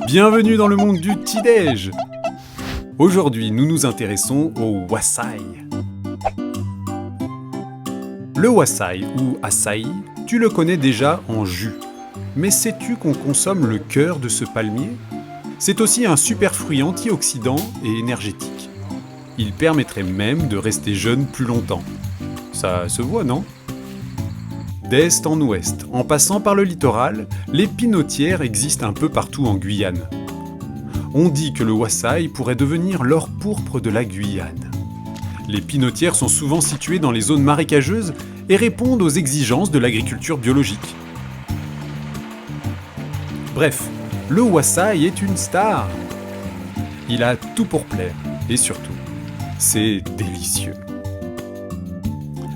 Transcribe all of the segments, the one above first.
Bienvenue dans le monde du petit-déj. Aujourd'hui, nous nous intéressons au wassaï. Le wassaï ou açaï, tu le connais déjà en jus. Mais sais-tu qu'on consomme le cœur de ce palmier ? C'est aussi un super fruit antioxydant et énergétique. Il permettrait même de rester jeune plus longtemps. Ça se voit, non ? D'est en ouest, en passant par le littoral, les pinotières existent un peu partout en Guyane. On dit que le wassaï pourrait devenir l'or pourpre de la Guyane. Les pinotières sont souvent situées dans les zones marécageuses et répondent aux exigences de l'agriculture biologique. Bref, le wassaï est une star. Il a tout pour plaire, et surtout, c'est délicieux.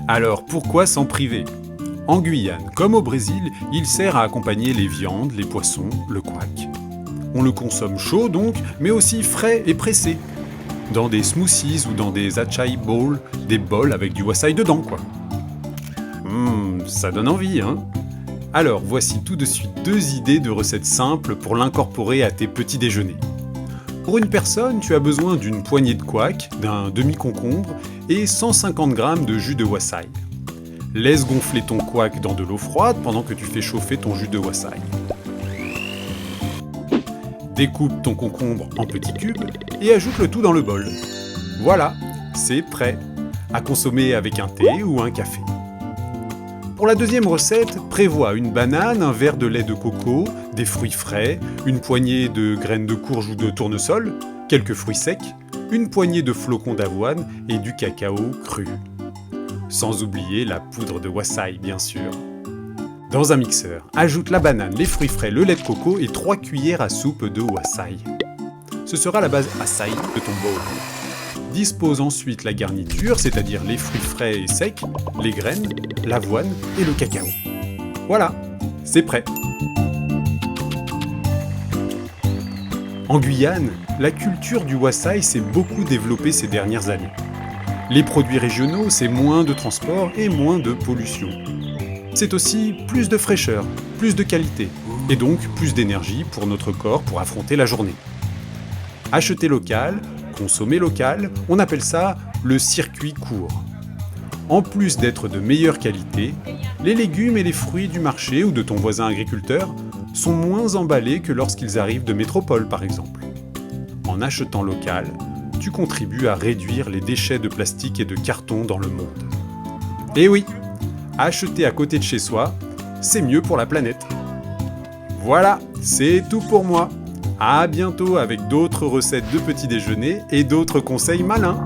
Alors pourquoi s'en priver ? En Guyane, comme au Brésil, il sert à accompagner les viandes, les poissons, le couac. On le consomme chaud donc, mais aussi frais et pressé. Dans des smoothies ou dans des acai bowls, des bols avec du wassaï dedans quoi. Ça donne envie, hein ? Alors voici tout de suite 2 idées de recettes simples pour l'incorporer à tes petits déjeuners. Pour une personne, tu as besoin d'une poignée de couac, d'un demi-concombre et 150 g de jus de wassaï. Laisse gonfler ton couac dans de l'eau froide pendant que tu fais chauffer ton jus de wassaï. Découpe ton concombre en petits cubes et ajoute le tout dans le bol. Voilà, c'est prêt. À consommer avec un thé ou un café. Pour la deuxième recette, prévois une banane, un verre de lait de coco, des fruits frais, une poignée de graines de courge ou de tournesol, quelques fruits secs, une poignée de flocons d'avoine et du cacao cru. Sans oublier la poudre de wassaï, bien sûr. Dans un mixeur, ajoute la banane, les fruits frais, le lait de coco et 3 cuillères à soupe de wassaï. Ce sera la base açaï de ton bowl. Dispose ensuite la garniture, c'est-à-dire les fruits frais et secs, les graines, l'avoine et le cacao. Voilà, c'est prêt. En Guyane, la culture du wassaï s'est beaucoup développée ces dernières années. Les produits régionaux, c'est moins de transport et moins de pollution. C'est aussi plus de fraîcheur, plus de qualité, et donc plus d'énergie pour notre corps pour affronter la journée. Acheter local, consommer local, on appelle ça le circuit court. En plus d'être de meilleure qualité, les légumes et les fruits du marché ou de ton voisin agriculteur sont moins emballés que lorsqu'ils arrivent de métropole par exemple. En achetant local, tu contribues à réduire les déchets de plastique et de carton dans le monde. Et oui, acheter à côté de chez soi, c'est mieux pour la planète. Voilà, c'est tout pour moi. À bientôt avec d'autres recettes de petit déjeuner et d'autres conseils malins.